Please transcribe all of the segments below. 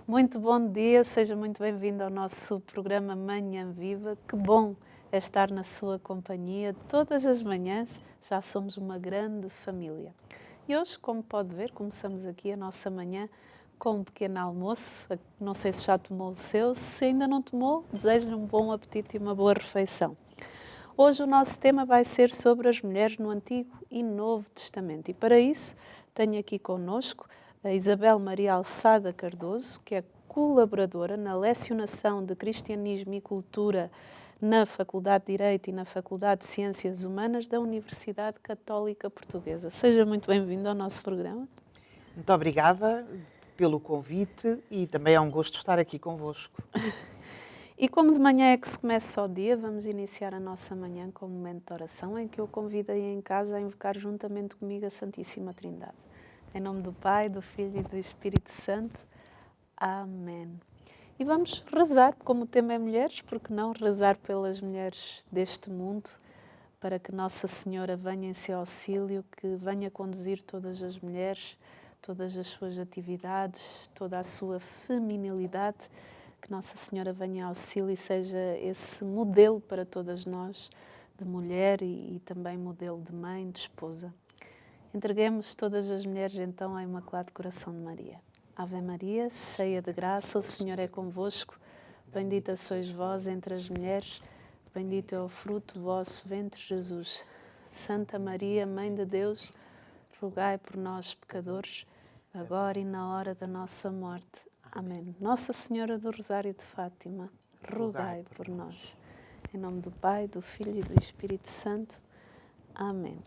Muito bom dia, seja muito bem-vindo ao nosso programa Manhã Viva. Que bom é estar na sua companhia todas as manhãs, já somos uma grande família. E hoje, como pode ver, começamos aqui a nossa manhã com um pequeno almoço. Não sei se já tomou o seu, se ainda não tomou, desejo-lhe um bom apetite e uma boa refeição. Hoje o nosso tema vai ser sobre as mulheres no Antigo e Novo Testamento. E para isso tenho aqui connosco a Isabel Maria Alçada Cardoso, que é colaboradora na lecionação de Cristianismo e Cultura na Faculdade de Direito e na Faculdade de Ciências Humanas da Universidade Católica Portuguesa. Seja muito bem-vindo ao nosso programa. Muito obrigada pelo convite e também é um gosto estar aqui convosco. E como de manhã é que se começa o dia, vamos iniciar a nossa manhã com um momento de oração em que eu convidei em casa a invocar juntamente comigo a Santíssima Trindade. Em nome do Pai, do Filho e do Espírito Santo. Amém. E vamos rezar, como o tema é mulheres, porque não rezar pelas mulheres deste mundo, para que Nossa Senhora venha em seu auxílio, que venha conduzir todas as mulheres, todas as suas atividades, toda a sua feminilidade, que Nossa Senhora venha em auxílio e seja esse modelo para todas nós, de mulher e também modelo de mãe, de esposa. Entreguemos todas as mulheres então ao Imaculado Coração de Maria. Ave Maria, cheia de graça, o Senhor é convosco. Bendita sois vós entre as mulheres, bendito é o fruto do vosso ventre, Jesus. Santa Maria, Mãe de Deus, rogai por nós, pecadores, agora e na hora da nossa morte. Amém. Nossa Senhora do Rosário de Fátima, rogai por nós. Em nome do Pai, do Filho e do Espírito Santo. Amém.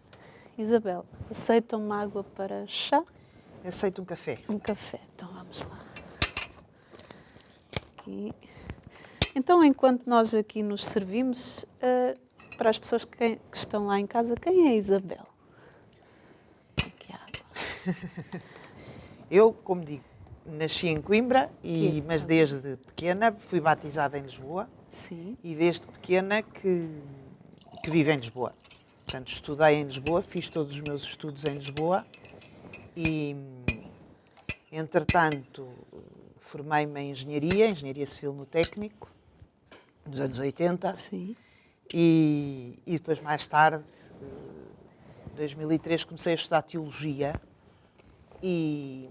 Isabel, aceita uma água para chá? Aceito um café. Um café, então vamos lá. Aqui. Então, enquanto nós aqui nos servimos, para as pessoas que estão lá em casa, quem é a Isabel? Aqui a água. Eu, como digo, nasci em Coimbra, mas desde pequena fui batizada em Lisboa. Sim. E desde pequena que vivo em Lisboa. Portanto, estudei em Lisboa, fiz todos os meus estudos em Lisboa e, entretanto, formei-me em Engenharia Civil no Técnico, nos anos 80. Sim. E depois, mais tarde, em 2003, comecei a estudar Teologia e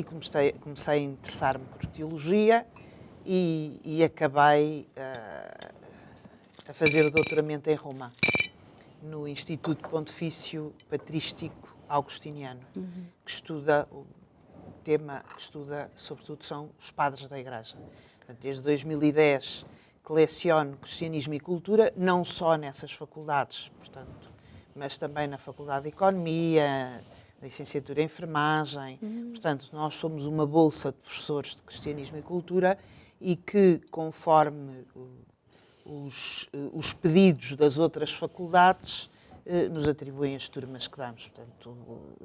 comecei a interessar-me por Teologia e acabei a fazer o doutoramento em Roma, no Instituto Pontifício Patrístico Augustiniano, que estuda, o tema que estuda, sobretudo, são os padres da Igreja. Portanto, desde 2010 que leciono Cristianismo e Cultura, não só nessas faculdades, portanto, mas também na Faculdade de Economia, Licenciatura em Enfermagem. Portanto, nós somos uma bolsa de professores de Cristianismo e Cultura e que, conforme os pedidos das outras faculdades, nos atribuem as turmas que damos. Portanto,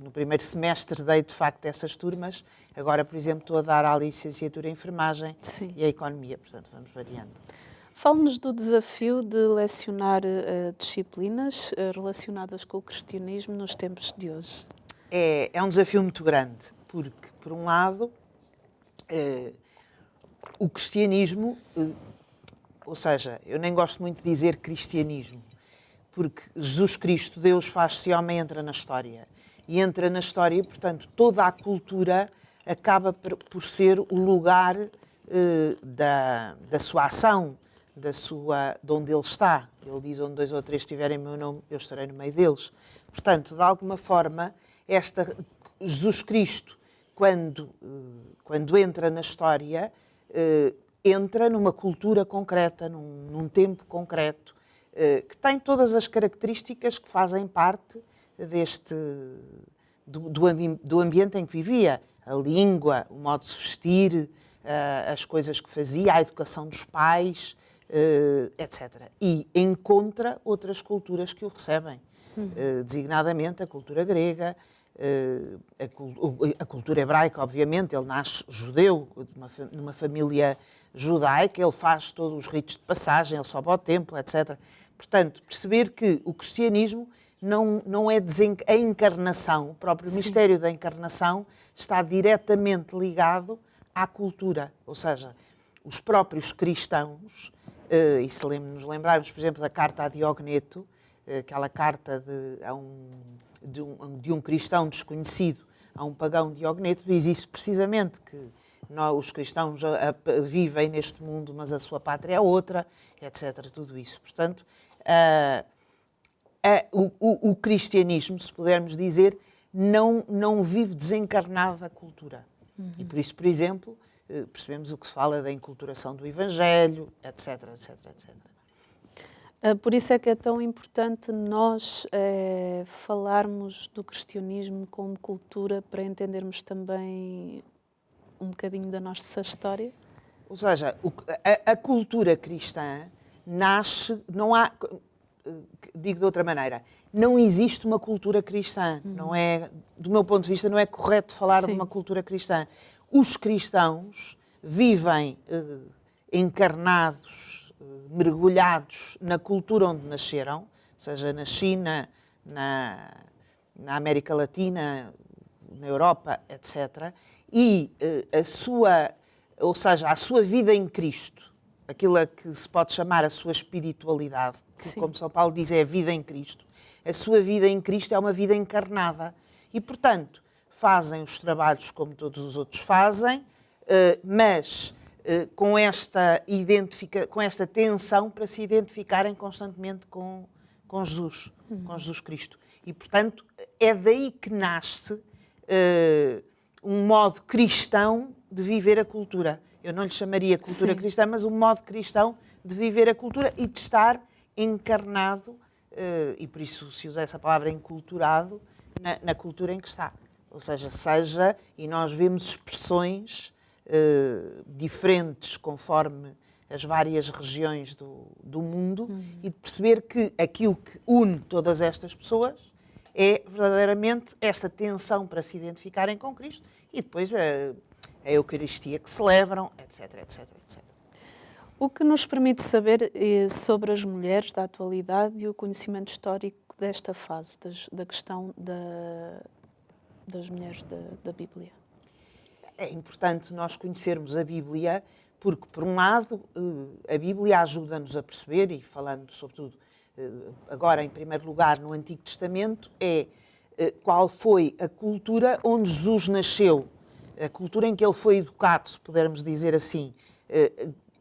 no primeiro semestre dei, de facto, essas turmas. Agora, por exemplo, estou a dar a Licenciatura em Enfermagem. Sim. E a Economia. Portanto, vamos variando. Fale-nos do desafio de lecionar disciplinas relacionadas com o cristianismo nos tempos de hoje. É um desafio muito grande, porque, por um lado, o cristianismo, ou seja, eu nem gosto muito de dizer cristianismo, porque Jesus Cristo, Deus faz-se homem, entra na história. E entra na história, portanto, toda a cultura acaba por ser o lugar da sua ação, de onde ele está. Ele diz, onde 2 ou 3 tiverem meu nome, eu estarei no meio deles. Portanto, de alguma forma, Jesus Cristo, quando entra na história, entra numa cultura concreta, num tempo concreto, que tem todas as características que fazem parte do ambiente em que vivia. A língua, o modo de se vestir, as coisas que fazia, a educação dos pais, etc. E encontra outras culturas que o recebem, designadamente a cultura grega, a cultura hebraica, obviamente. Ele nasce judeu, numa família judaica, ele faz todos os ritos de passagem, ele sobe ao templo, etc. Portanto, perceber que o cristianismo não é a encarnação, o próprio mistério da encarnação está diretamente ligado à cultura, ou seja, os próprios cristãos, e se nos lembrarmos, por exemplo, da carta a Diogneto, aquela carta de um cristão desconhecido a um pagão Diogneto, diz isso precisamente, que os cristãos vivem neste mundo, mas a sua pátria é outra, etc. Tudo isso. Portanto, o cristianismo, se pudermos dizer, não vive desencarnado da cultura. E por isso, por exemplo, percebemos o que se fala da enculturação do Evangelho, etc, etc, etc. Por isso é que é tão importante nós falarmos do cristianismo como cultura para entendermos também um bocadinho da nossa história. Ou seja, a cultura cristã nasce, não há, digo de outra maneira, não existe uma cultura cristã. Não é, do meu ponto de vista, não é correto falar de uma cultura cristã. Os cristãos vivem encarnados, mergulhados na cultura onde nasceram, seja na China, na América Latina, na Europa, etc. E a sua vida em Cristo, aquilo a que se pode chamar a sua espiritualidade, que, como São Paulo diz, é a vida em Cristo. A sua vida em Cristo é uma vida encarnada. E, portanto, fazem os trabalhos como todos os outros fazem, mas com esta tensão para se identificarem constantemente com Jesus, com Jesus Cristo. E, portanto, é daí que nasce um modo cristão de viver a cultura. Eu não lhe chamaria cultura cristã, mas um modo cristão de viver a cultura e de estar encarnado, e por isso se usa essa palavra enculturado, na cultura em que está. Ou seja, e nós vemos expressões diferentes conforme as várias regiões do mundo, e de perceber que aquilo que une todas estas pessoas é verdadeiramente esta tensão para se identificarem com Cristo e depois a Eucaristia que celebram, etc, etc, etc. O que nos permite saber sobre as mulheres da atualidade e o conhecimento histórico desta fase da questão das mulheres da Bíblia. É importante nós conhecermos a Bíblia porque, por um lado, a Bíblia ajuda-nos a perceber, e falando sobretudo agora em primeiro lugar no Antigo Testamento, qual foi a cultura onde Jesus nasceu, a cultura em que ele foi educado, se pudermos dizer assim.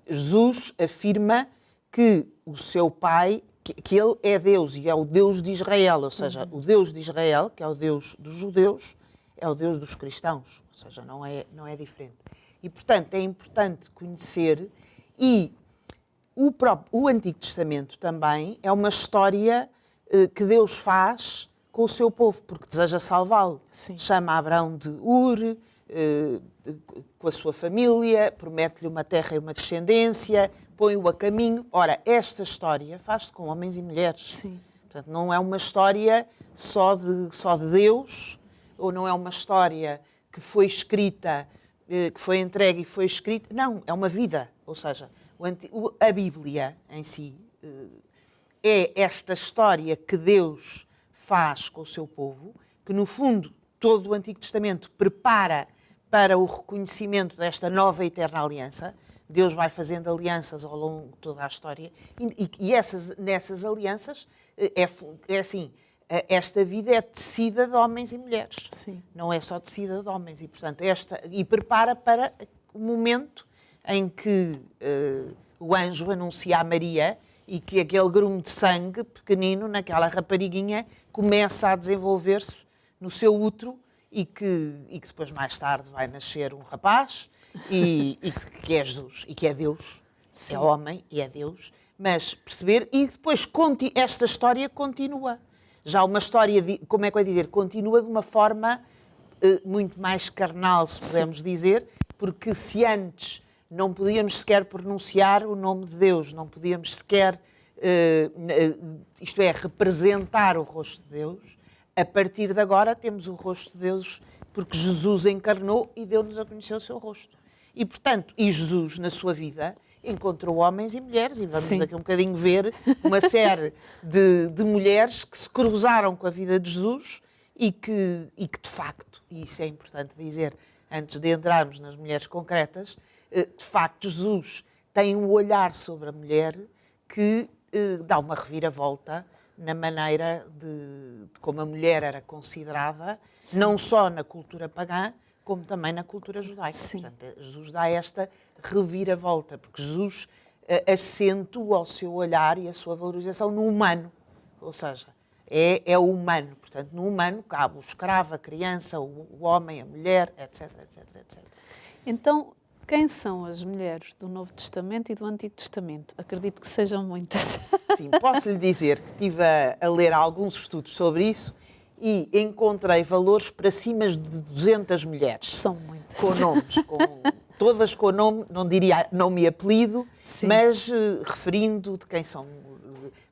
Jesus afirma que o seu pai, que ele é Deus e é o Deus de Israel, ou seja, o Deus de Israel, que é o Deus dos judeus, é o Deus dos cristãos, ou seja, não é diferente. E, portanto, é importante conhecer, e o Antigo Testamento também é uma história que Deus faz com o seu povo, porque deseja salvá-lo. Chama Abraão de Ur, com a sua família, promete-lhe uma terra e uma descendência, põe-o a caminho. Ora, esta história faz-se com homens e mulheres. Sim. Portanto, não é uma história só de Deus, ou não é uma história que foi escrita, que foi entregue e foi escrita. Não, é uma vida. Ou seja, a Bíblia em si é esta história que Deus faz com o seu povo, que no fundo todo o Antigo Testamento prepara para o reconhecimento desta nova eterna aliança. Deus vai fazendo alianças ao longo de toda a história e nessas alianças é assim, esta vida é tecida de homens e mulheres. Sim. Não é só tecida de homens. E, portanto, e prepara para o momento em que o anjo anuncia a Maria e que aquele grumo de sangue pequenino, naquela rapariguinha, começa a desenvolver-se no seu útero e que depois, mais tarde, vai nascer um rapaz e que é Jesus e que é Deus. Sim. É homem e é Deus. Mas perceber, e depois esta história continua. Já uma história, como é que eu ia dizer, continua de uma forma muito mais carnal, se pudermos dizer, porque se antes não podíamos sequer pronunciar o nome de Deus, não podíamos sequer, isto é, representar o rosto de Deus, a partir de agora temos o rosto de Deus porque Jesus encarnou e deu-nos a conhecer o seu rosto. E, portanto, Jesus, na sua vida, encontrou homens e mulheres, e vamos daqui um bocadinho ver uma série de mulheres que se cruzaram com a vida de Jesus e que de facto, e isso é importante dizer, antes de entrarmos nas mulheres concretas, de facto, Jesus tem um olhar sobre a mulher que dá uma reviravolta na maneira de como a mulher era considerada, não só na cultura pagã, como também na cultura judaica. Sim. Portanto, Jesus dá esta reviravolta, porque Jesus acentua o seu olhar e a sua valorização no humano, ou seja, é o humano. Portanto, no humano cabe o escravo, a criança, o homem, a mulher, etc, etc, etc. Então, quem são as mulheres do Novo Testamento e do Antigo Testamento? Acredito que sejam muitas. Sim, posso lhe dizer que estive a ler alguns estudos sobre isso e encontrei valores para cima de 200 mulheres. São muitas. Com nomes, todas com nome, não diria nome e apelido, Sim. mas referindo de quem são,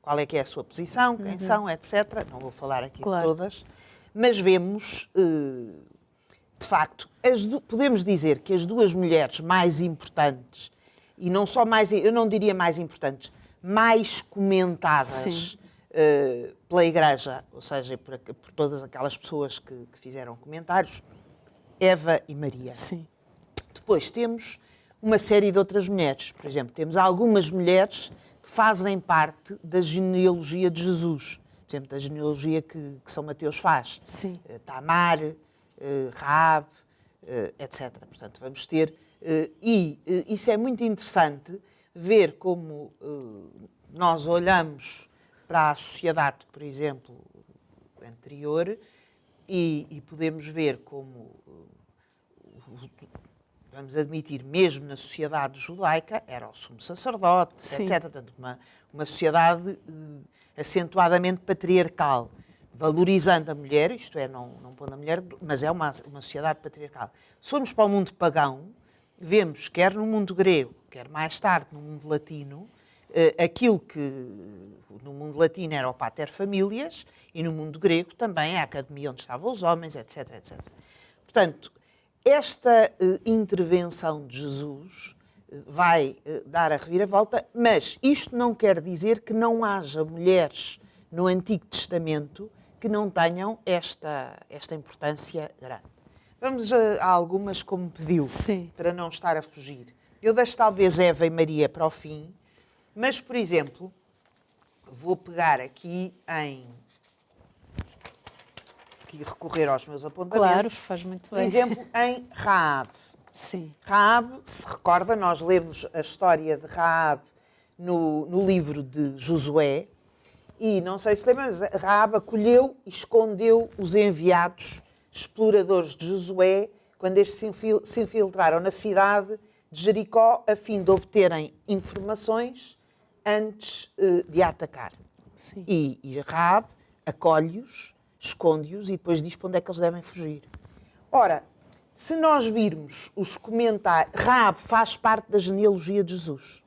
qual é que é a sua posição, quem são, etc. Não vou falar aqui Claro. de todas, mas vemos, de facto, podemos dizer que as duas mulheres mais importantes, e não só mais, eu não diria mais importantes, mais comentadas pela Igreja, ou seja, por todas aquelas pessoas que fizeram comentários, Eva e Maria. Sim. Depois temos uma série de outras mulheres. Por exemplo, temos algumas mulheres que fazem parte da genealogia de Jesus. Por exemplo, da genealogia que São Mateus faz. Sim. Tamar, Raab, etc. Portanto, vamos ter... isso é muito interessante, ver como nós olhamos para a sociedade, por exemplo, anterior, e podemos ver como... vamos admitir, mesmo na sociedade judaica, era o sumo sacerdote, Sim. etc. Portanto, uma sociedade acentuadamente patriarcal, valorizando a mulher, isto é, não pondo a mulher, mas é uma sociedade patriarcal. Se formos para o mundo pagão, vemos, quer no mundo grego, quer mais tarde no mundo latino, aquilo que no mundo latino era o pater familias, e no mundo grego também a academia onde estavam os homens, etc, etc. Portanto, esta intervenção de Jesus vai dar a reviravolta, mas isto não quer dizer que não haja mulheres no Antigo Testamento que não tenham esta importância grande. Vamos a algumas como pediu, Sim. para não estar a fugir. Eu deixo talvez Eva e Maria para o fim, mas, por exemplo, vou pegar aqui recorrer aos meus apontamentos. Claro, faz muito Por bem. exemplo, em Raab. Sim. Raab, se recorda, nós lemos a história de Raab no livro de Josué, e não sei se lembra, mas Raab acolheu e escondeu os enviados exploradores de Josué quando estes se infiltraram na cidade de Jericó a fim de obterem informações antes de a atacar. Sim. E Raab acolhe-os, esconde-os e depois diz para onde é que eles devem fugir. Ora, se nós virmos os comentários... Raab faz parte da genealogia de Jesus.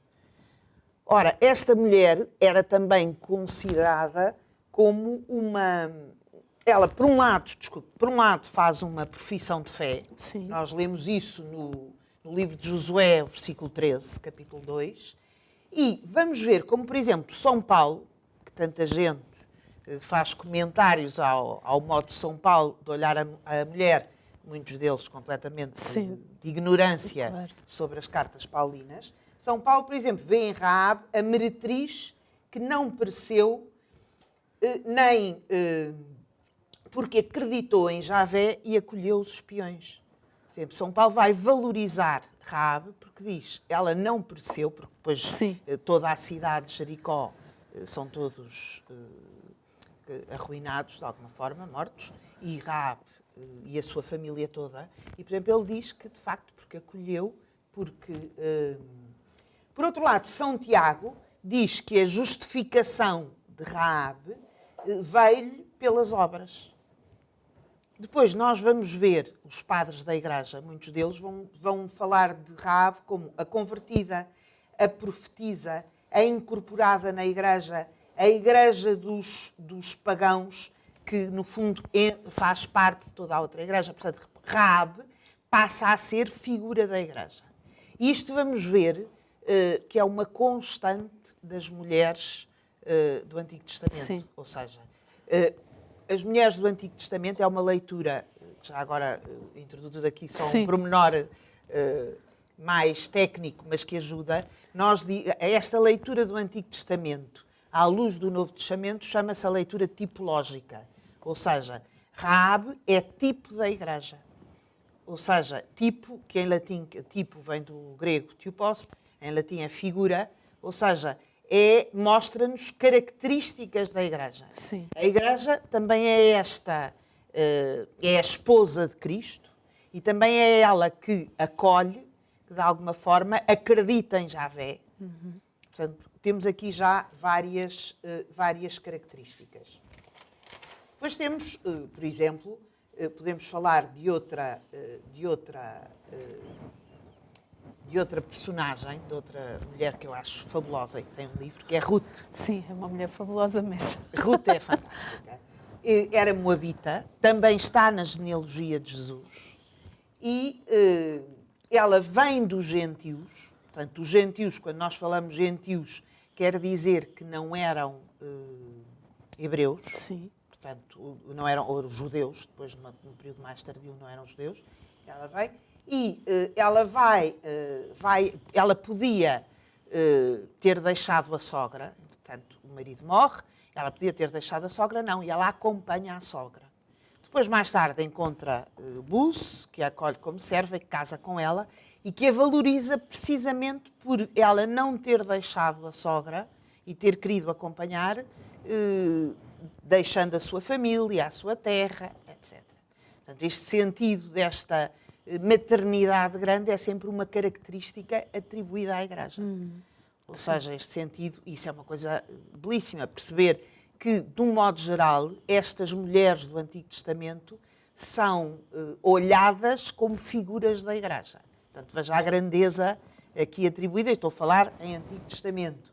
Ora, esta mulher era também considerada como uma... Ela, por um lado, faz uma profissão de fé. Sim. Nós lemos isso no livro de Josué, versículo 13, capítulo 2. E vamos ver como, por exemplo, São Paulo, que tanta gente faz comentários ao modo de São Paulo de olhar a mulher, muitos deles completamente de ignorância Claro. sobre as cartas paulinas. São Paulo, por exemplo, vê em Raab a meretriz que não pereceu nem porque acreditou em Javé e acolheu os espiões. Por exemplo, São Paulo vai valorizar Raab porque diz, ela não pereceu, porque depois toda a cidade de Jericó são todos arruinados de alguma forma, mortos, e Raab e a sua família toda. E, por exemplo, ele diz que, de facto, porque acolheu, porque... Por outro lado, São Tiago diz que a justificação de Raab veio pelas obras. Depois nós vamos ver os padres da Igreja, muitos deles vão falar de Raab como a convertida, a profetisa, a incorporada na Igreja, a Igreja dos pagãos, que no fundo faz parte de toda a outra Igreja. Portanto, Raab passa a ser figura da Igreja. E isto vamos ver que é uma constante das mulheres do Antigo Testamento. Sim. Ou seja, as mulheres do Antigo Testamento é uma leitura já agora introduzo aqui só Sim. um pormenor mais técnico, mas que ajuda. Esta leitura do Antigo Testamento, à luz do Novo Testamento, chama-se a leitura tipológica. Ou seja, Raabe é tipo da Igreja. Ou seja, tipo, que em latim, tipo vem do grego typos, em latim é figura, ou seja, mostra-nos características da Igreja. Sim. A Igreja também é é a esposa de Cristo e também é ela que acolhe, que de alguma forma acredita em Javé. Portanto, temos aqui já várias características. Depois temos, por exemplo, podemos falar de outra personagem, de outra mulher que eu acho fabulosa e que tem um livro, que é Ruth. Sim, é uma mulher fabulosa mesmo. Ruth é fantástica. Era moabita, também está na genealogia de Jesus e ela vem dos gentios. Portanto, os gentios, quando nós falamos gentios, quer dizer que não eram hebreus. Sim. Portanto, não eram ou judeus, depois num período mais tardio não eram judeus. Ela vem e ela podia ter deixado a sogra, entretanto o marido morre, ela podia ter deixado a sogra, não, e ela acompanha a sogra. Depois, mais tarde, encontra Bus, que a acolhe como serva e que casa com ela e que a valoriza precisamente por ela não ter deixado a sogra e ter querido acompanhar, deixando a sua família, a sua terra, etc. Portanto, este sentido desta maternidade grande é sempre uma característica atribuída à Igreja. Ou seja, este sentido, isso é uma coisa belíssima, perceber que, de um modo geral, estas mulheres do Antigo Testamento são olhadas como figuras da Igreja. Portanto, veja a grandeza aqui atribuída, e estou a falar em Antigo Testamento.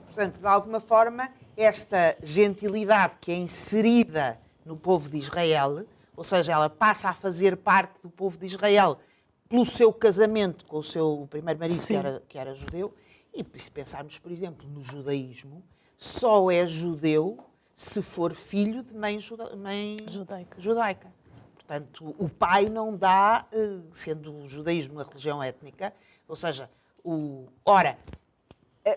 Portanto, de alguma forma, esta gentilidade que é inserida no povo de Israel, ou seja, ela passa a fazer parte do povo de Israel pelo seu casamento com o seu primeiro marido, que era judeu, e se pensarmos, por exemplo, no judaísmo, só é judeu se for filho de mãe judaica. Portanto, o pai não dá, sendo o judaísmo uma religião étnica, ou seja,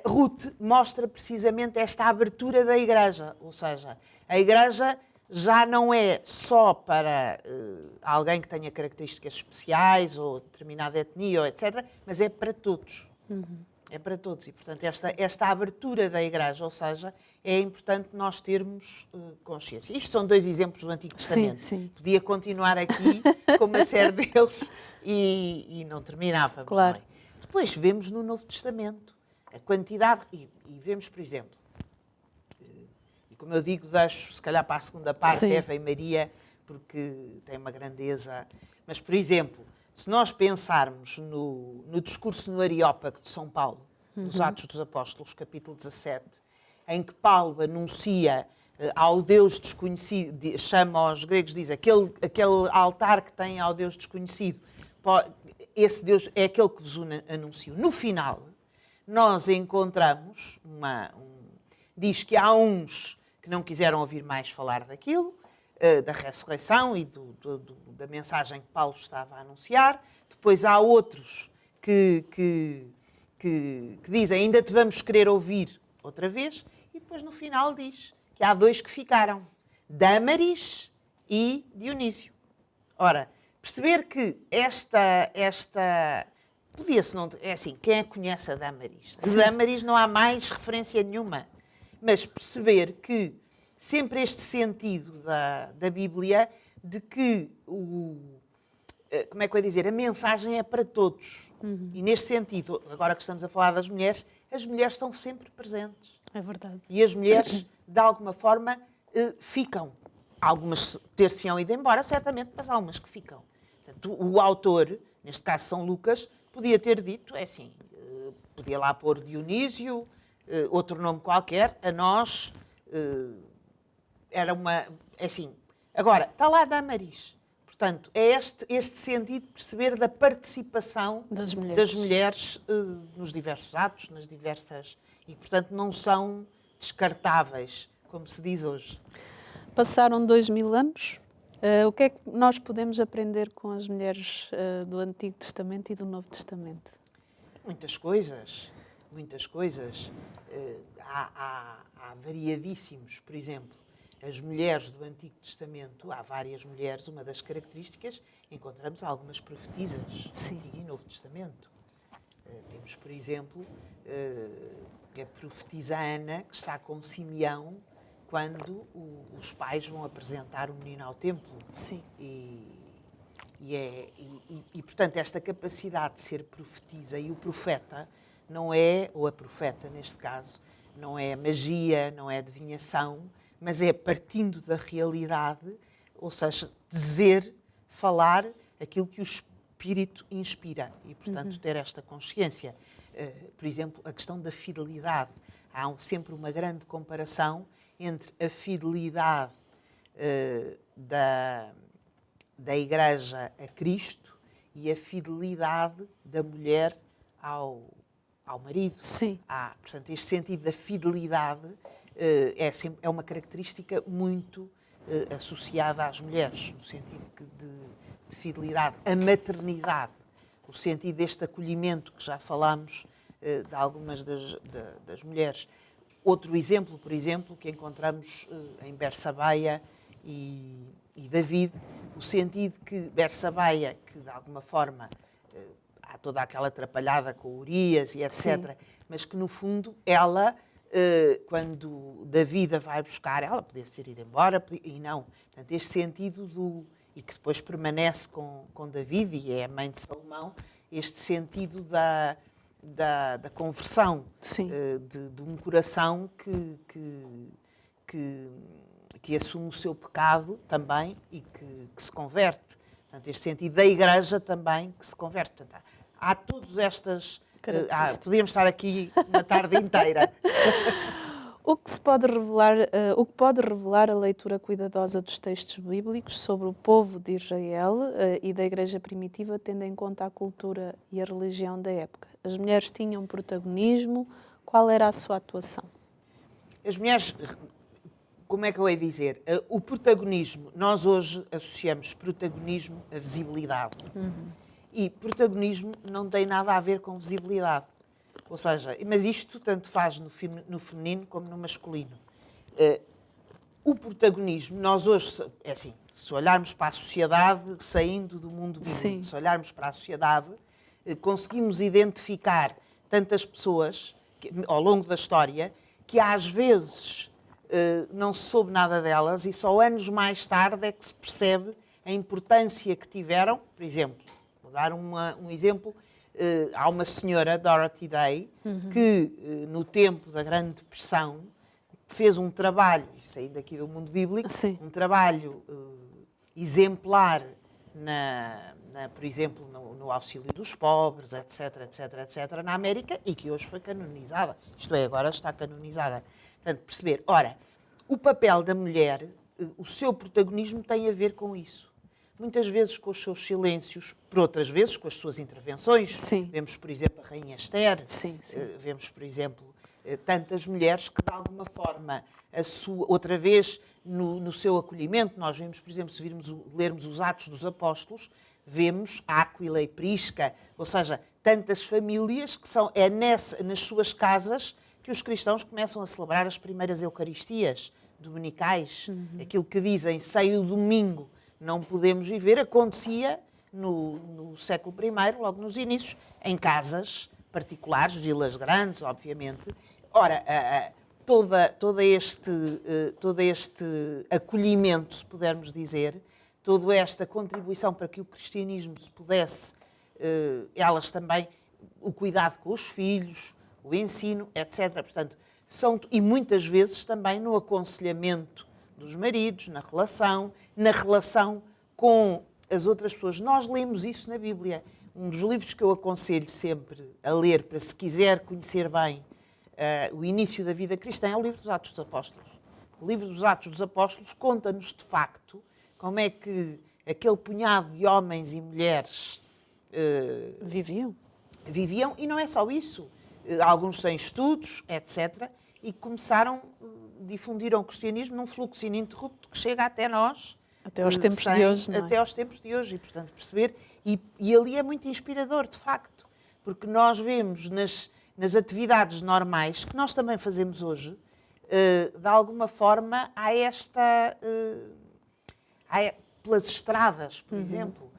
Ruth mostra precisamente esta abertura da Igreja, ou seja, a Igreja já não é só para alguém que tenha características especiais ou determinada etnia, ou etc., mas é para todos. É para todos. E, portanto, esta abertura da Igreja, ou seja, é importante nós termos consciência. Isto são dois exemplos do Antigo Testamento. Sim. Podia continuar aqui com uma série deles e não terminávamos. Claro. Não é? Depois vemos no Novo Testamento a quantidade, e vemos, por exemplo, e como eu digo, deixo se calhar para a segunda parte Eva e Maria, porque tem uma grandeza. Mas, por exemplo, se nós pensarmos no discurso no Areópago de São Paulo, nos Atos dos Apóstolos, capítulo 17, em que Paulo anuncia ao Deus desconhecido, chama aos gregos, diz aquele altar que tem ao Deus desconhecido, esse Deus é aquele que vos anuncio. No final, nós encontramos, diz que há uns que não quiseram ouvir mais falar daquilo, da ressurreição e da mensagem que Paulo estava a anunciar. Depois há outros que dizem, ainda te vamos querer ouvir outra vez. E depois no final diz que há dois que ficaram, Dâmaris e Dionísio. Ora, perceber que podia-se não... É assim, quem é que conhece a Dâmaris? De Dâmaris não há mais referência nenhuma. Mas perceber que sempre este sentido da Bíblia de que como é que eu ia dizer? A mensagem é para todos. E neste sentido, agora que estamos a falar das mulheres, as mulheres estão sempre presentes. É verdade. E as mulheres, de alguma forma, ficam. Algumas ter-se-ão ido embora, certamente, mas há algumas que ficam. Portanto, o autor, neste caso São Lucas, podia ter dito, podia lá pôr Dionísio, outro nome qualquer, a nós... era uma... assim, agora, está lá Dâmaris. Portanto, é este sentido de perceber da participação das mulheres nos diversos atos, nas diversas... E, portanto, não são descartáveis, como se diz hoje. Passaram 2000 anos O que é que nós podemos aprender com as mulheres do Antigo Testamento e do Novo Testamento? Muitas coisas, muitas coisas. Há variadíssimos, por exemplo, as mulheres do Antigo Testamento, há várias mulheres, uma das características, encontramos algumas profetisas do Antigo e Novo Testamento. Temos, por exemplo, a profetisa Ana, que está com Simeão, quando os pais vão apresentar o menino ao templo. Sim. Portanto, esta capacidade de ser profetisa e o profeta não é, ou a profeta neste caso, não é magia, não é adivinhação, mas é partindo da realidade, ou seja, dizer, falar aquilo que o Espírito inspira e, portanto, ter esta consciência. Por exemplo, a questão da fidelidade. Há sempre uma grande comparação entre a fidelidade da Igreja a Cristo e a fidelidade da mulher ao marido. Sim. Portanto, este sentido da fidelidade é uma característica muito associada às mulheres, no sentido de fidelidade. A maternidade, o sentido deste acolhimento que já falámos de algumas das mulheres. Outro exemplo, por exemplo, que encontramos em Bersabeia e David, o sentido que Bersabeia, que de alguma forma há toda aquela atrapalhada com Urias e etc., Sim. mas que no fundo ela, quando David a vai buscar, ela podia ter ido embora e não. Portanto, este sentido e que depois permanece com David e é a mãe de Salomão, este sentido da conversão, de um coração que assume o seu pecado também e que se converte. Portanto, este sentido da Igreja também que se converte. Portanto, há todas estas... podíamos estar aqui uma tarde inteira. O que pode revelar a leitura cuidadosa dos textos bíblicos sobre o povo de Israel e da Igreja primitiva, tendo em conta a cultura e a religião da época? As mulheres tinham protagonismo? Qual era a sua atuação? As mulheres, como é que eu hei dizer? O protagonismo, nós hoje associamos protagonismo a visibilidade. E protagonismo não tem nada a ver com visibilidade. Ou seja, mas isto tanto faz no feminino como no masculino. O protagonismo, nós hoje, é assim, se olharmos para a sociedade, saindo do mundo bíblico, se olharmos para a sociedade, conseguimos identificar tantas pessoas ao longo da história que às vezes não se soube nada delas e só anos mais tarde é que se percebe a importância que tiveram. Por exemplo, vou dar um exemplo. Há uma senhora, Dorothy Day, que no tempo da Grande Depressão fez um trabalho, saindo aqui do mundo bíblico, um trabalho exemplar, por exemplo, no auxílio dos pobres, etc., na América, e que hoje foi canonizada. Isto é, agora está canonizada. Portanto, perceber, ora, o papel da mulher, o seu protagonismo tem a ver com isso. Muitas vezes com os seus silêncios, por outras vezes com as suas intervenções. Sim. Vemos, por exemplo, a Rainha Esther. Sim. Vemos, por exemplo, tantas mulheres que, de alguma forma, outra vez, no seu acolhimento, nós vemos, por exemplo, se lermos os Atos dos Apóstolos, vemos Áquila e Prisca, ou seja, tantas famílias que nas suas casas que os cristãos começam a celebrar as primeiras Eucaristias dominicais. Aquilo que dizem, sei o domingo, não podemos viver, acontecia no século I, logo nos inícios, em casas particulares, vilas grandes, obviamente. Ora, todo este acolhimento, se pudermos dizer, toda esta contribuição para que o cristianismo se pudesse, elas também, o cuidado com os filhos, o ensino, etc. Portanto, e muitas vezes também no aconselhamento dos maridos, na relação com as outras pessoas. Nós lemos isso na Bíblia. Um dos livros que eu aconselho sempre a ler, para se quiser conhecer bem o início da vida cristã, é o livro dos Atos dos Apóstolos. O livro dos Atos dos Apóstolos conta-nos, de facto, como é que aquele punhado de homens e mulheres viviam, e não é só isso. Alguns sem estudos, etc., e difundiram o cristianismo num fluxo ininterrupto que chega até nós, Até aos tempos de hoje, não é? Até aos tempos de hoje, e portanto perceber, e ali é muito inspirador, de facto, porque nós vemos nas atividades normais, que nós também fazemos hoje, de alguma forma, há esta... pelas estradas, por exemplo,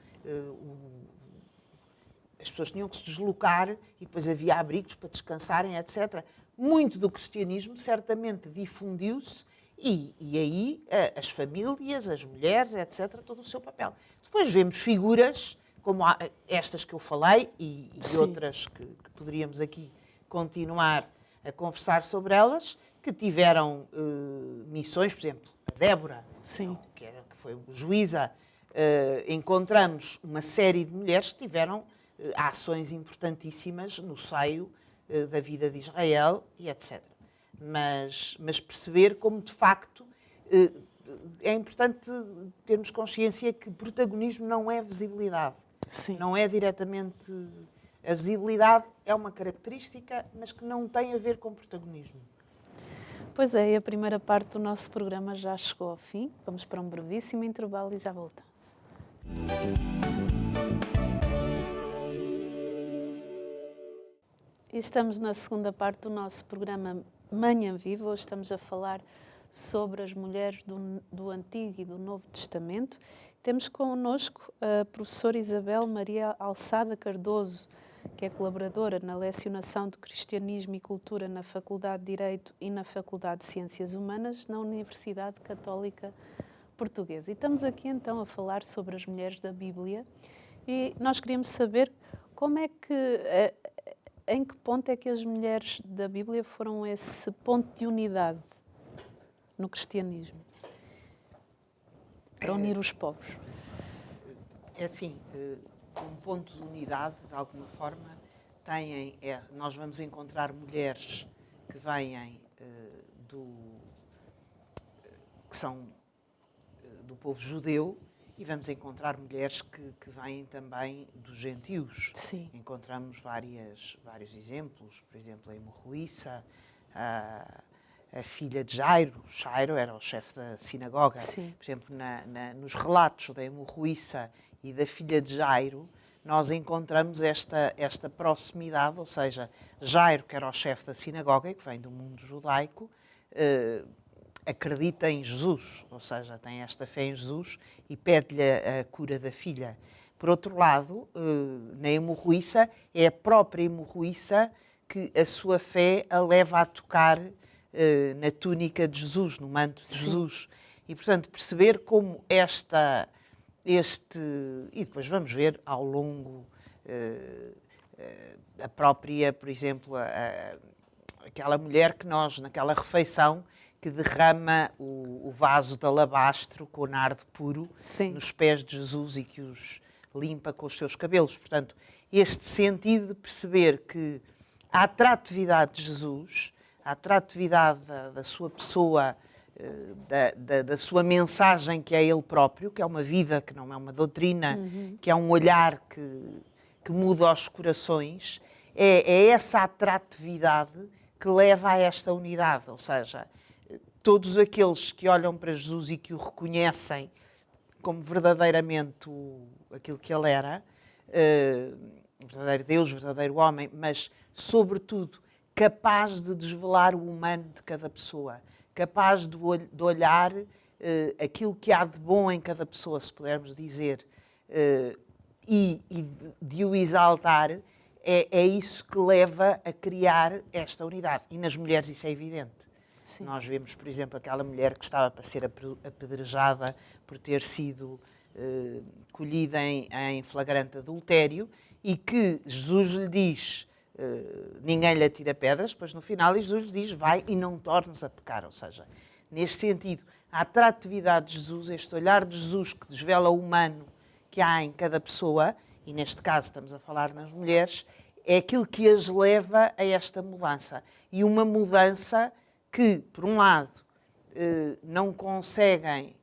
as pessoas tinham que se deslocar e depois havia abrigos para descansarem, etc. Muito do cristianismo certamente difundiu-se e aí as famílias, as mulheres, etc., todo o seu papel. Depois vemos figuras como estas que eu falei e outras que poderíamos aqui continuar a conversar sobre elas, que tiveram missões, por exemplo, a Débora, Sim. que foi juíza. Encontramos uma série de mulheres que tiveram ações importantíssimas no seio da vida de Israel e etc. Mas perceber como, de facto, é importante termos consciência que protagonismo não é visibilidade. Sim. Não é diretamente... A visibilidade é uma característica, mas que não tem a ver com protagonismo. Pois é, e a primeira parte do nosso programa já chegou ao fim. Vamos para um brevíssimo intervalo e já voltamos. E estamos na segunda parte do nosso programa Manhã Viva. Hoje estamos a falar sobre as mulheres do Antigo e do Novo Testamento. Temos connosco a professora Isabel Maria Alçada Cardoso, que é colaboradora na lecionação de Cristianismo e Cultura na Faculdade de Direito e na Faculdade de Ciências Humanas na Universidade Católica Portuguesa. E estamos aqui então a falar sobre as mulheres da Bíblia e nós queríamos saber como é que, em que ponto é que as mulheres da Bíblia foram esse ponto de unidade no cristianismo, para unir os povos. É assim, um ponto de unidade, de alguma forma, nós vamos encontrar mulheres que vêm que são do povo judeu e vamos encontrar mulheres que vêm também dos gentios. Sim. Encontramos vários exemplos, por exemplo, a Hemorroíça, a filha de Jairo. Jairo era o chefe da sinagoga. Sim. Por exemplo, nos relatos da Hemorroíça e da filha de Jairo, nós encontramos esta proximidade, ou seja, Jairo, que era o chefe da sinagoga e que vem do mundo judaico, acredita em Jesus, ou seja, tem esta fé em Jesus e pede-lhe a cura da filha. Por outro lado, na Hemorroíça, é a própria Hemorroíça que a sua fé a leva a tocar na túnica de Jesus, no manto de Jesus. E, portanto, perceber como e depois vamos ver ao longo a própria, por exemplo, aquela mulher que nós, naquela refeição, que derrama o vaso de alabastro com nardo puro nos pés de Jesus e que os limpa com os seus cabelos. Portanto, este sentido de perceber que a atratividade de Jesus, a atratividade da sua pessoa, da sua mensagem, que é ele próprio, que é uma vida, que não é uma doutrina, que é um olhar que muda os corações, é essa atratividade que leva a esta unidade. Ou seja, todos aqueles que olham para Jesus e que o reconhecem como verdadeiramente aquilo que ele era, verdadeiro Deus, verdadeiro homem, mas, sobretudo, capaz de desvelar o humano de cada pessoa, capaz de olhar aquilo que há de bom em cada pessoa, se pudermos dizer, e de o exaltar, é isso que leva a criar esta unidade. E nas mulheres isso é evidente. Sim. Nós vemos, por exemplo, aquela mulher que estava para ser apedrejada por ter sido colhida em flagrante adultério e que Jesus lhe diz, ninguém lhe atira pedras, pois no final Jesus lhe diz, vai e não tornes a pecar. Ou seja, neste sentido, a atratividade de Jesus, este olhar de Jesus que desvela o humano que há em cada pessoa, e neste caso estamos a falar nas mulheres, é aquilo que as leva a esta mudança. E uma mudança que, por um lado, não conseguem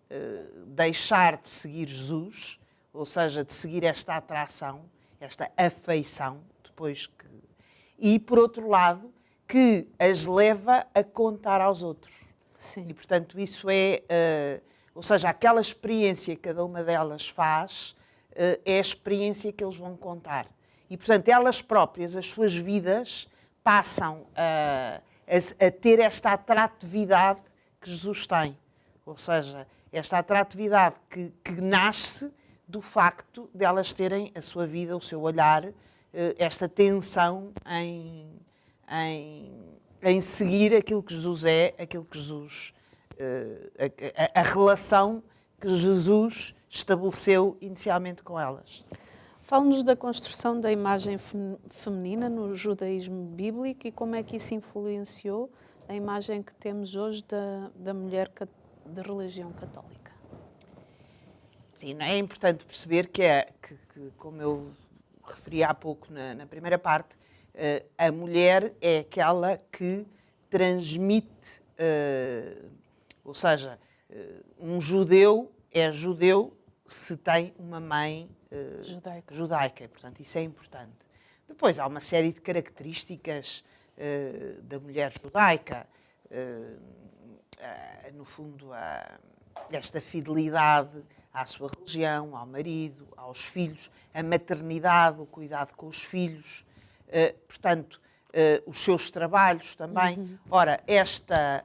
deixar de seguir Jesus, ou seja, de seguir esta atração, esta afeição, e, por outro lado, que as leva a contar aos outros. Sim. E, portanto, isso Ou seja, aquela experiência que cada uma delas faz é a experiência que eles vão contar. E, portanto, elas próprias, as suas vidas, passam a ter esta atratividade que Jesus tem. Ou seja, esta atratividade que nasce do facto de elas terem a sua vida, o seu olhar, esta tensão em seguir aquilo que Jesus é, aquilo que Jesus, a relação que Jesus estabeleceu inicialmente com elas. Fala-nos da construção da imagem feminina no judaísmo bíblico e como é que isso influenciou a imagem que temos hoje da mulher de religião católica. Sim, é importante perceber que como eu referi há pouco na primeira parte, a mulher é aquela que transmite, ou seja, um judeu é judeu se tem uma mãe judaica. Portanto, isso é importante. Depois, há uma série de características da mulher judaica, no fundo, esta fidelidade à sua religião, ao marido, aos filhos, a maternidade, o cuidado com os filhos, portanto, os seus trabalhos também. Uhum. Ora, esta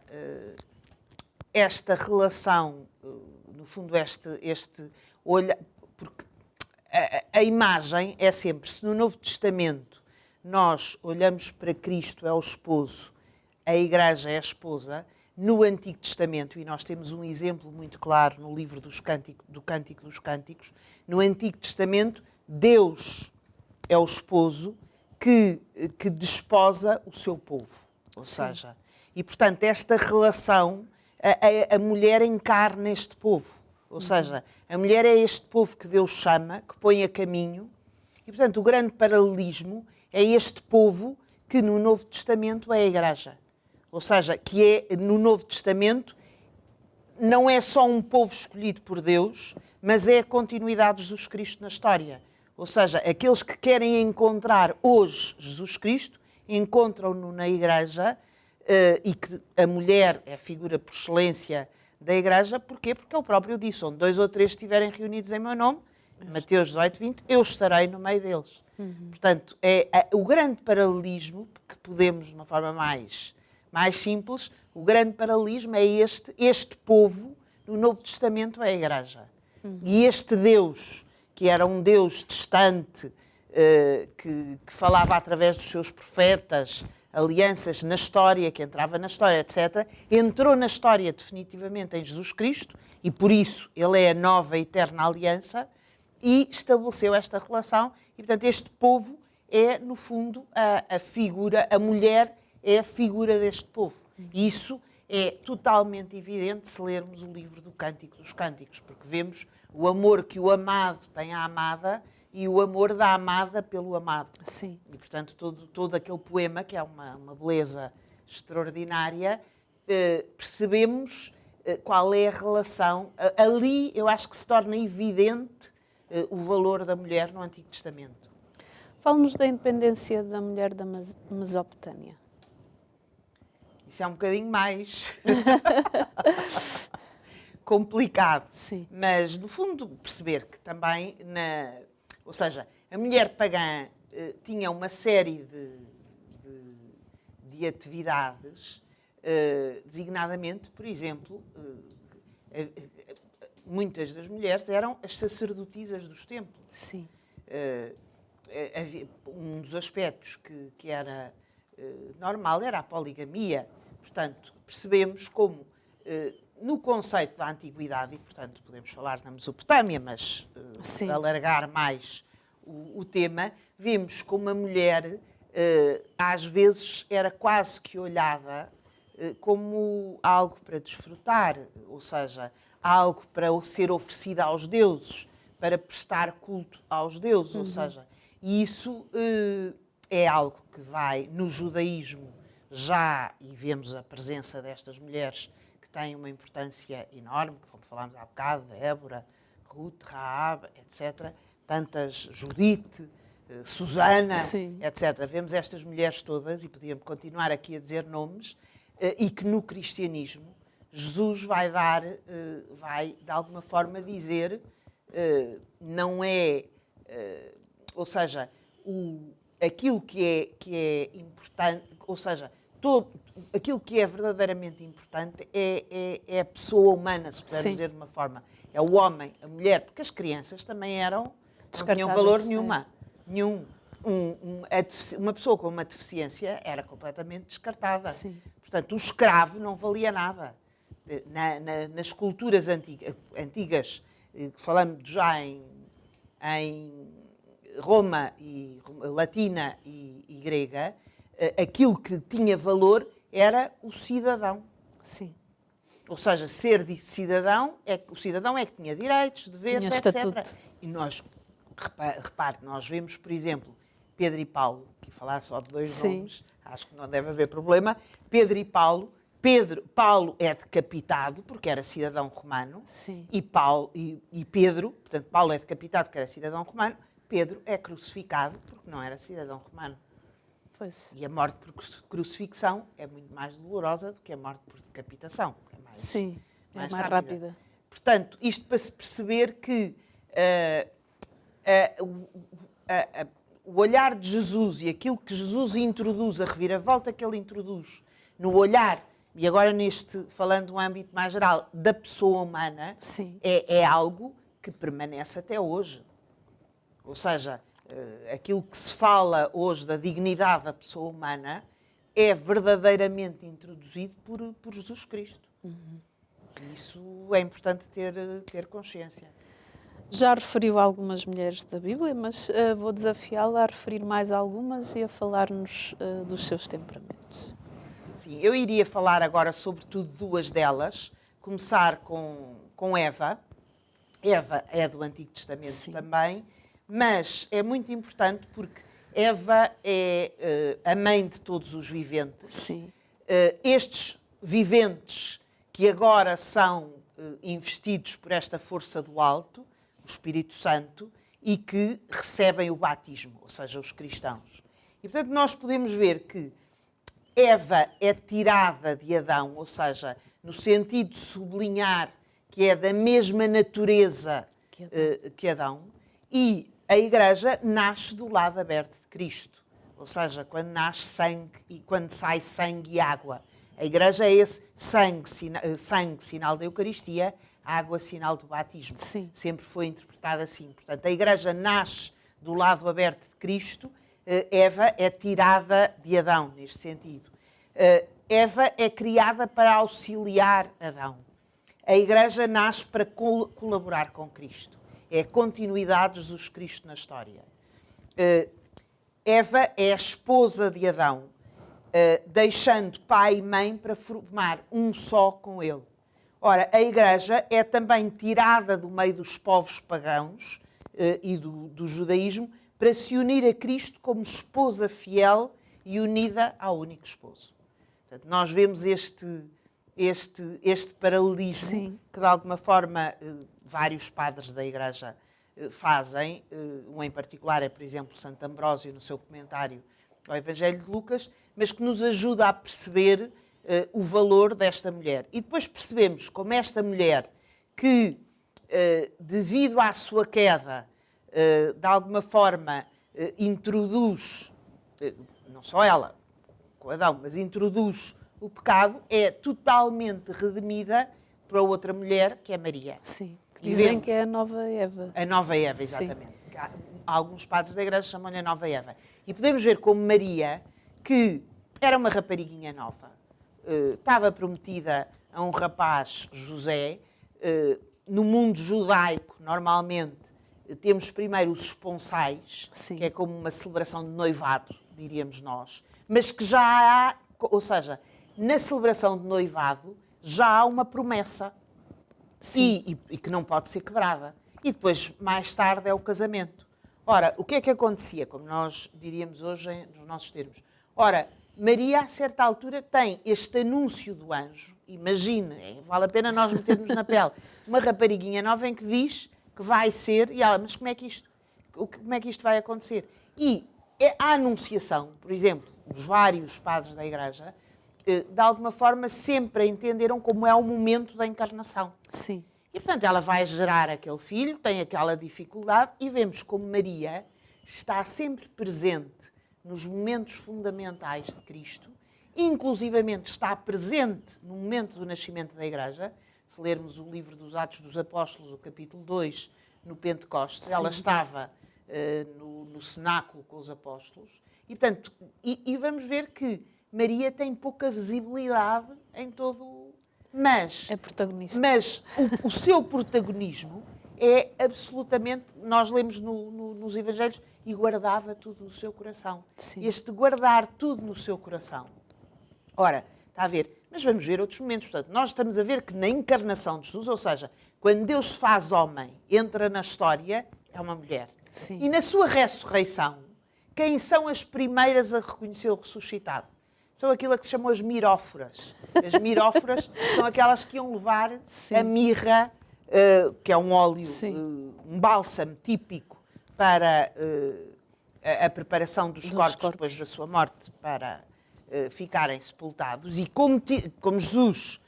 relação, no fundo, este olhar, porque a imagem é sempre, se no Novo Testamento nós olhamos para Cristo, é o esposo, a Igreja é a esposa, no Antigo Testamento, e nós temos um exemplo muito claro no livro do Cântico dos Cânticos, no Antigo Testamento, Deus é o esposo que desposa o seu povo. Ou seja, e portanto esta relação, a mulher encarna este povo. Ou seja, a mulher é este povo que Deus chama, que põe a caminho, e portanto o grande paralelismo é este povo que no Novo Testamento é a Igreja. Ou seja, que é, no Novo Testamento, não é só um povo escolhido por Deus, mas é a continuidade de Jesus Cristo na história. Ou seja, aqueles que querem encontrar hoje Jesus Cristo, encontram-no na Igreja, e que a mulher é a figura por excelência da Igreja. Porquê? Porque ele próprio disse, onde 2 ou 3 estiverem reunidos em meu nome, Mateus 18, 20, eu estarei no meio deles. Uhum. Portanto, o grande paralelismo, que podemos, de uma forma mais simples, o grande paralelismo é este povo, no Novo Testamento é a Igreja. Uhum. E este Deus, que era um Deus distante, que falava através dos seus profetas, alianças na história, que entrava na história, etc., entrou na história definitivamente em Jesus Cristo, e por isso ele é a nova eterna aliança, e estabeleceu esta relação, e portanto este povo é, no fundo, a figura, a mulher é a figura deste povo. E isso é totalmente evidente se lermos o livro do Cântico dos Cânticos, porque vemos o amor que o amado tem à amada e o amor da amada pelo amado. Sim. E, portanto, todo aquele poema, que é uma beleza extraordinária, percebemos qual é a relação. Ali, eu acho que se torna evidente o valor da mulher no Antigo Testamento. Fala-nos da independência da mulher da Mesopotâmia. Isso é um bocadinho mais complicado. Sim. Mas, no fundo, perceber que também, ou seja, a mulher pagã tinha uma série de atividades, designadamente, por exemplo, muitas das mulheres eram as sacerdotisas dos templos. Sim. Um dos aspectos que era normal era a poligamia. Portanto, percebemos como, no conceito da antiguidade, e portanto podemos falar na Mesopotâmia, mas alargar mais o tema, vemos como a mulher às vezes era quase que olhada como algo para desfrutar, ou seja, algo para ser oferecida aos deuses, para prestar culto aos deuses, ou seja, e isso é algo que vai no judaísmo já, e vemos a presença destas mulheres que têm uma importância enorme, como falámos há bocado, Débora, Ruth, Raab, etc., tantas, Judite, Susana, Sim. etc. Vemos estas mulheres todas, e podíamos continuar aqui a dizer nomes, e que no cristianismo Jesus vai dar, vai de alguma forma dizer, não é, ou seja, aquilo que é importante, ou seja, aquilo que é verdadeiramente importante é a pessoa humana, se puder dizer de uma forma. É o homem, a mulher, porque as crianças também não tinham valor nenhum. Uma pessoa com uma deficiência era completamente descartada. Sim. Portanto, o escravo não valia nada. Nas culturas antigas, falando já em Roma, latina e grega, aquilo que tinha valor era o cidadão. Sim. Ou seja, ser cidadão, o cidadão é que tinha direitos, deveres, tinha etc. estatuto. E nós, repare, nós vemos, por exemplo, Pedro e Paulo, que falar só de dois nomes, acho que não deve haver problema. Pedro e Paulo. Paulo é decapitado porque era cidadão romano. Sim. E Pedro, portanto, Paulo é decapitado porque era cidadão romano. Pedro é crucificado porque não era cidadão romano. Pois. E a morte por crucifixão é muito mais dolorosa do que a morte por decapitação. É mais rápida. Portanto, isto para se perceber que o olhar de Jesus e aquilo que Jesus introduz, a reviravolta que ele introduz no olhar, e agora falando de um âmbito mais geral, da pessoa humana, é algo que permanece até hoje. Ou seja, aquilo que se fala hoje da dignidade da pessoa humana é verdadeiramente introduzido por Jesus Cristo. Isso é importante ter consciência. Já referiu algumas mulheres da Bíblia, mas vou desafiá-la a referir mais algumas e a falar-nos dos seus temperamentos. Sim, eu iria falar agora sobretudo duas delas. Começar com Eva. Eva é do Antigo Testamento também, mas é muito importante porque Eva é a mãe de todos os viventes. Sim. Estes viventes que agora são investidos por esta força do alto, o Espírito Santo, e que recebem o batismo, ou seja, os cristãos. E, portanto, nós podemos ver que Eva é tirada de Adão, ou seja, no sentido de sublinhar que é da mesma natureza que Adão, e a Igreja nasce do lado aberto de Cristo, ou seja, quando nasce sangue e quando sai sangue e água. A Igreja é esse sangue, sinal da Eucaristia, água, sinal do batismo. Sim. Sempre foi interpretada assim. Portanto, a Igreja nasce do lado aberto de Cristo, Eva é tirada de Adão, neste sentido. Eva é criada para auxiliar Adão. A Igreja nasce para colaborar com Cristo. É a continuidade de Jesus Cristo na história. Eva é a esposa de Adão, deixando pai e mãe para formar um só com ele. Ora, a Igreja é também tirada do meio dos povos pagãos e do judaísmo para se unir a Cristo como esposa fiel e unida ao único esposo. Portanto, nós vemos este paralelismo que, de alguma forma, vários padres da Igreja fazem. Um em particular é, por exemplo, Santo Ambrósio, no seu comentário ao Evangelho de Lucas, mas que nos ajuda a perceber o valor desta mulher. E depois percebemos como esta mulher, que, devido à sua queda, de alguma forma introduz, não só ela, com Adão, mas introduz o pecado, é totalmente redimida para outra mulher, que é Maria. Sim, que dizem que é a nova Eva. A nova Eva, exatamente. Alguns padres da Igreja chamam-lhe a nova Eva. E podemos ver como Maria, que era uma rapariguinha nova, estava prometida a um rapaz, José. No mundo judaico, normalmente, temos primeiro os esponsais, que é como uma celebração de noivado, diríamos nós, mas que já há, ou seja, na celebração de noivado já há uma promessa e que não pode ser quebrada. E depois, mais tarde, é o casamento. Ora, o que é que acontecia, como nós diríamos hoje nos nossos termos? Ora, Maria, a certa altura, tem este anúncio do anjo. Imagine, vale a pena nós metermos na pele. Uma rapariguinha nova em que diz que vai ser, e ela, mas como é que isto vai acontecer? E a anunciação, por exemplo, os vários padres da Igreja, de alguma forma, sempre a entenderam como é o momento da encarnação. Sim. E, portanto, ela vai gerar aquele filho, tem aquela dificuldade, e vemos como Maria está sempre presente nos momentos fundamentais de Cristo, inclusivamente está presente no momento do nascimento da Igreja. Se lermos o livro dos Atos dos Apóstolos, o capítulo 2, no Pentecostes, ela estava no cenáculo com os apóstolos. E, portanto, e vamos ver que Maria tem pouca visibilidade em todo o... Mas É protagonista. Mas o seu protagonismo é absolutamente... Nós lemos nos Evangelhos, e guardava tudo no seu coração. Sim. Este guardar tudo no seu coração. Ora, está a ver, mas vamos ver outros momentos. Portanto, nós estamos a ver que na encarnação de Jesus, ou seja, quando Deus se faz homem, entra na história, é uma mulher. Sim. E na sua ressurreição, quem são as primeiras a reconhecer o ressuscitado? São aquilo que se chamam as miróforas. As miróforas são aquelas que iam levar Sim. a mirra, que é um óleo, um bálsamo típico para a preparação dos corpos depois da sua morte, para ficarem sepultados. E como Jesus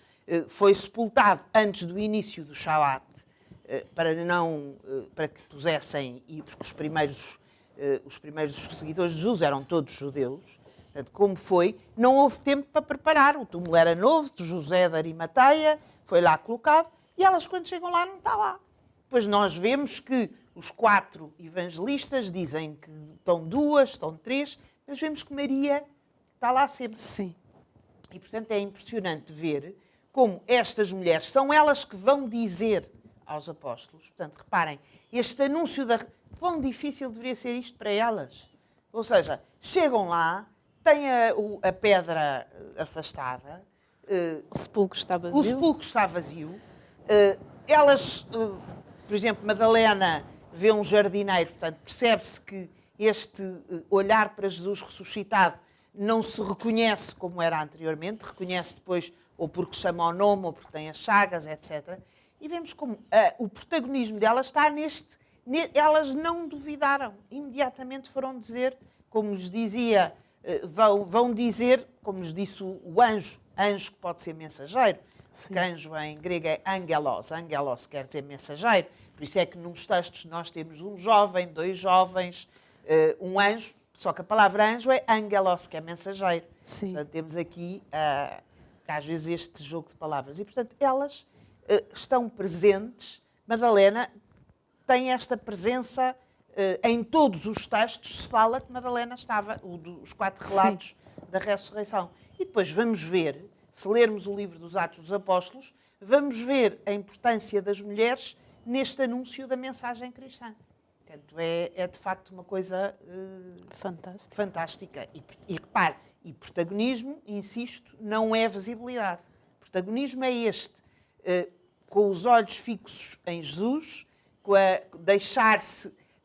foi sepultado antes do início do Shabat, para que pusessem, e porque os primeiros seguidores de Jesus eram todos judeus, portanto, como foi, não houve tempo para preparar. O túmulo era novo, de José de Arimateia, foi lá colocado, e elas, quando chegam lá, não está lá. Depois nós vemos que os 4 evangelistas dizem que estão 2, estão 3, mas vemos que Maria está lá sempre. Sim. E, portanto, é impressionante ver como estas mulheres são elas que vão dizer aos apóstolos. Portanto, reparem, este anúncio quão difícil deveria ser isto para elas. Ou seja, chegam lá, têm a pedra afastada, O sepulcro está vazio. o sepulcro está vazio. Elas, por exemplo, Madalena vê um jardineiro, portanto, percebe-se que este olhar para Jesus ressuscitado não se reconhece como era anteriormente, reconhece depois ou porque chama ao nome, ou porque tem as chagas, etc. E vemos como o protagonismo delas está neste... Elas não duvidaram, imediatamente foram dizer, como lhes dizia, vão dizer, como lhes disse o anjo que pode ser mensageiro, porque anjo em grego é angelos, angelos quer dizer mensageiro, por isso é que nos textos nós temos um jovem, 2 jovens, um anjo, só que a palavra anjo é angelos, que é mensageiro. Sim. Portanto, temos aqui, às vezes, este jogo de palavras. E, portanto, elas estão presentes. Madalena tem esta presença em todos os textos, se fala que Madalena estava, os 4 relatos da ressurreição. E depois vamos ver, se lermos o livro dos Atos dos Apóstolos, vamos ver a importância das mulheres neste anúncio da mensagem cristã. Portanto, é de facto uma coisa fantástica. E repare, e protagonismo, insisto, não é visibilidade. Protagonismo é este, com os olhos fixos em Jesus,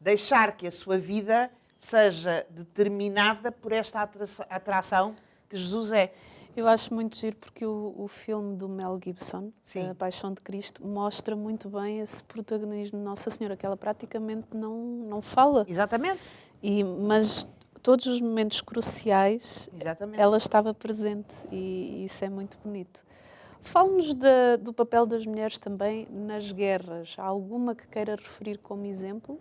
deixar que a sua vida seja determinada por esta atração que Jesus é. Eu acho muito giro porque o filme do Mel Gibson, Sim. A Paixão de Cristo, mostra muito bem esse protagonismo de Nossa Senhora, que ela praticamente não fala. Exatamente. Mas todos os momentos cruciais, Exatamente. ela estava presente e isso é muito bonito. Fale-nos do papel das mulheres também nas guerras. Há alguma que queira referir como exemplo?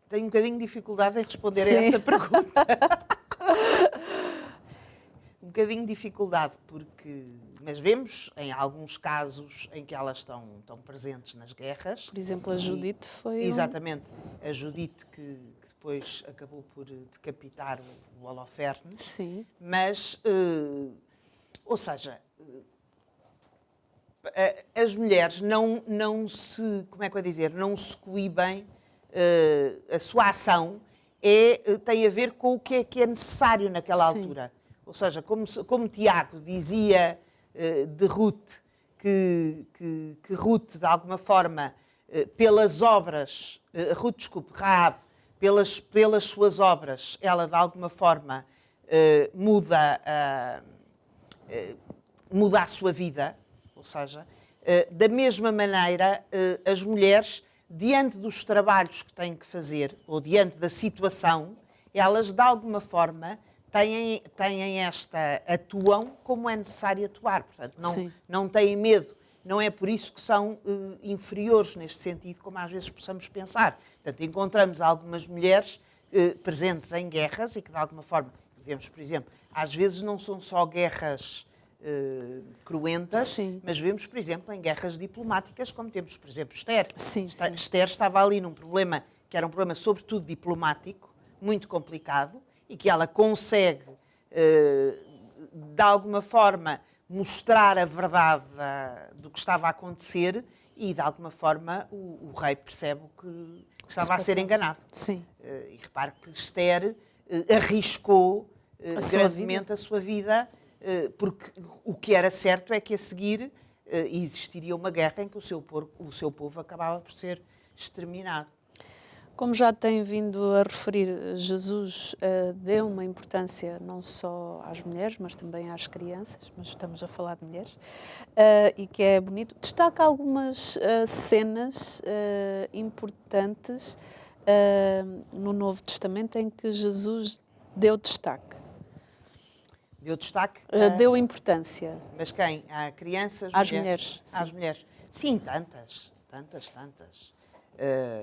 Tenho um bocadinho de dificuldade em responder Sim. a essa pergunta. Um bocadinho de dificuldade, mas vemos em alguns casos em que elas estão presentes nas guerras. Por exemplo, a Judite foi... Exatamente. A Judite que depois acabou por decapitar o Holofernes. Sim. Mas, ou seja, as mulheres não se, como é que eu ia dizer, não se coíbem. A sua ação tem a ver com o que é necessário naquela altura. Ou seja, como Tiago dizia de Ruth, que Ruth, de alguma forma, pelas obras, Raab, pelas suas obras, ela, de alguma forma, muda a sua vida. Ou seja, da mesma maneira, as mulheres diante dos trabalhos que têm que fazer, ou diante da situação, elas, de alguma forma, atuam como é necessário atuar. Portanto, não têm medo. Não é por isso que são inferiores neste sentido, como às vezes possamos pensar. Portanto, encontramos algumas mulheres presentes em guerras e que, de alguma forma, vemos, por exemplo, às vezes não são só guerras cruentas, Sim. mas vemos, por exemplo, em guerras diplomáticas, como temos, por exemplo, Esther. Sim, sim. Esther estava ali num problema que era um problema, sobretudo, diplomático, muito complicado, e que ela consegue, de alguma forma, mostrar a verdade do que estava a acontecer e, de alguma forma, o rei percebe que estava a ser enganado. Sim. E repare que Esther arriscou grandemente a sua vida, porque o que era certo é que a seguir existiria uma guerra em que o seu povo acabava por ser exterminado. Como já tem vindo a referir, Jesus deu uma importância não só às mulheres, mas também às crianças, mas estamos a falar de mulheres, e que é bonito. Destaca algumas cenas importantes no Novo Testamento em que Jesus deu destaque. Deu destaque? Deu importância. Mas quem? A crianças? Às mulheres. Às mulheres. Sim, tantas.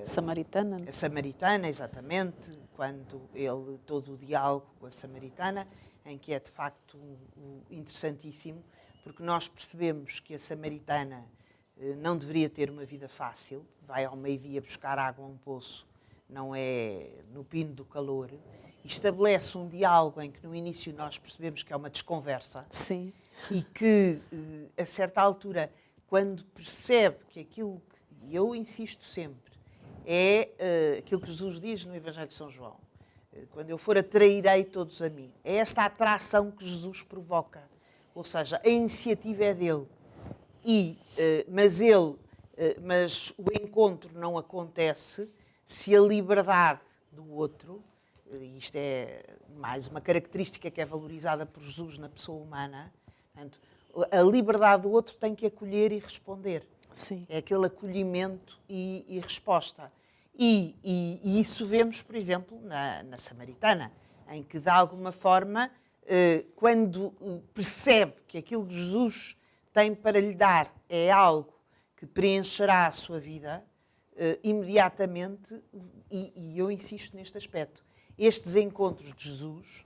Samaritana. A samaritana, exatamente, quando todo o diálogo com a samaritana, em que é de facto interessantíssimo, porque nós percebemos que a samaritana não deveria ter uma vida fácil, vai ao meio-dia buscar água a um poço, não é no pino do calor, e estabelece um diálogo em que no início nós percebemos que é uma desconversa. Sim. E que, a certa altura, quando percebe que aquilo que, e eu insisto sempre, é aquilo que Jesus diz no Evangelho de São João. Quando eu for, atrairei todos a mim. É esta atração que Jesus provoca. Ou seja, a iniciativa é dele. Mas o encontro não acontece se a liberdade do outro, isto é mais uma característica que é valorizada por Jesus na pessoa humana, portanto, a liberdade do outro tem que acolher e responder. Sim. É aquele acolhimento e resposta. E isso vemos, por exemplo, na Samaritana, em que, de alguma forma, quando percebe que aquilo que Jesus tem para lhe dar é algo que preencherá a sua vida, imediatamente, e eu insisto neste aspecto, estes encontros de Jesus,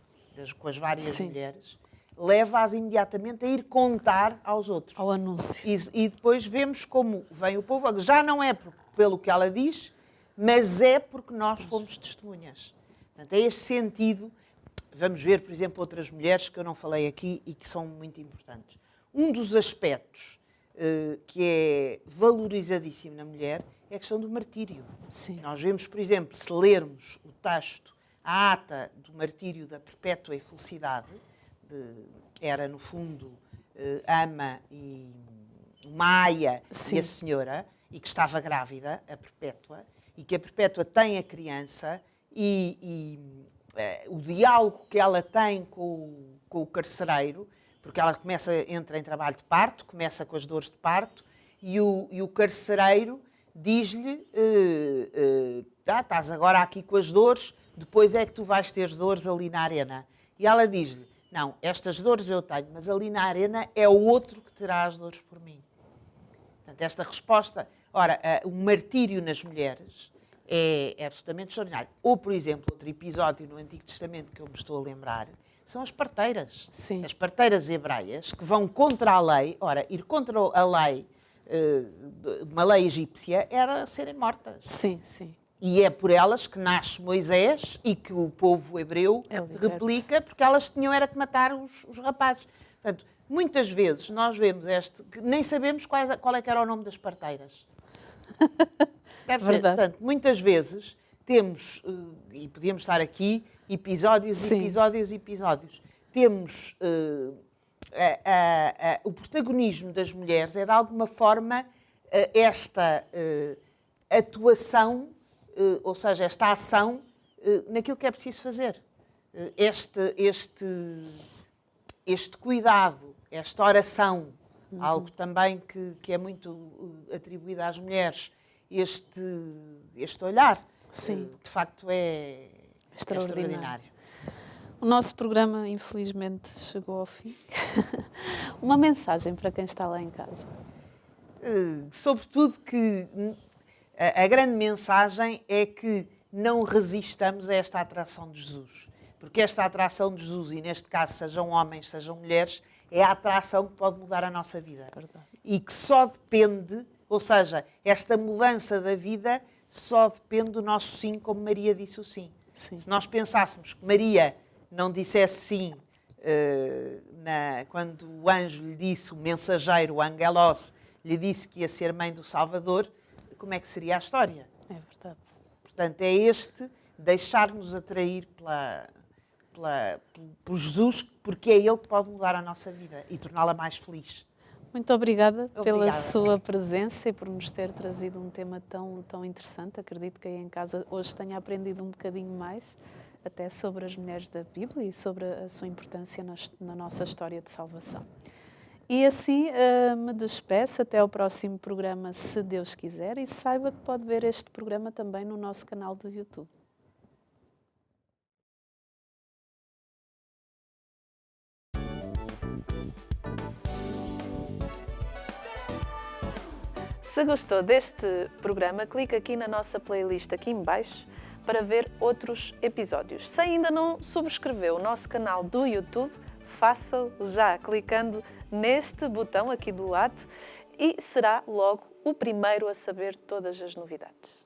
com as várias mulheres, leva-as imediatamente a ir contar aos outros. Ao anúncio. E depois vemos como vem o povo, já não é pelo que ela diz, mas é porque nós fomos testemunhas. Portanto, é este sentido. Vamos ver, por exemplo, outras mulheres que eu não falei aqui e que são muito importantes. Um dos aspectos que é valorizadíssimo na mulher é a questão do martírio. Sim. Nós vemos, por exemplo, se lermos o texto, a ata do martírio da Perpétua e Felicidade, era, no fundo, Ama e Maia e a senhora, e que estava grávida, a Perpétua, e que a Perpétua tem a criança, o diálogo que ela tem com o carcereiro, porque ela entra em trabalho de parto, começa com as dores de parto, e o carcereiro diz-lhe, estás agora aqui com as dores, depois é que tu vais ter as dores ali na arena. E ela diz-lhe, não, estas dores eu tenho, mas ali na arena é o outro que terá as dores por mim. Portanto, esta resposta... Ora, o martírio nas mulheres é absolutamente extraordinário. Ou, por exemplo, outro episódio no Antigo Testamento que eu me estou a lembrar, são as parteiras. Sim. As parteiras hebreias que vão contra a lei. Ora, ir contra a lei, uma lei egípcia, era serem mortas. Sim, sim. E é por elas que nasce Moisés e que o povo hebreu replica, porque elas tinham era que matar os rapazes. Portanto, muitas vezes nós vemos que nem sabemos qual é que era o nome das parteiras. Deve ser. Portanto, muitas vezes temos, e podíamos estar aqui, episódios. Temos o protagonismo das mulheres é, de alguma forma, esta atuação, ou seja, esta ação naquilo que é preciso fazer. Este cuidado, esta oração, algo também que é muito atribuído às mulheres, este olhar. Sim. De facto é extraordinário. O nosso programa, infelizmente, chegou ao fim. Uma mensagem para quem está lá em casa. Sobretudo que a grande mensagem é que não resistamos a esta atração de Jesus. Porque esta atração de Jesus, e neste caso sejam homens, sejam mulheres, é a atração que pode mudar a nossa vida. Verdade. E que só depende, ou seja, esta mudança da vida só depende do nosso sim, como Maria disse o sim. Sim. Se nós pensássemos que Maria não dissesse sim quando o anjo lhe disse, o mensageiro, o angelos, lhe disse que ia ser mãe do Salvador, como é que seria a história? É verdade. Portanto, é deixar-nos atrair por Jesus, porque é Ele que pode mudar a nossa vida e torná-la mais feliz. Muito obrigada pela Obrigada. sua presença e por nos ter trazido um tema tão interessante. Acredito que aí em casa hoje tenha aprendido um bocadinho mais, até sobre as mulheres da Bíblia e sobre a sua importância na nossa história de salvação. E assim me despeço até ao próximo programa, se Deus quiser, e saiba que pode ver este programa também no nosso canal do YouTube. Se gostou deste programa, clique aqui na nossa playlist aqui em baixo para ver outros episódios. Se ainda não subscreveu o nosso canal do YouTube, faça-o já clicando neste botão aqui do lado e será logo o primeiro a saber todas as novidades.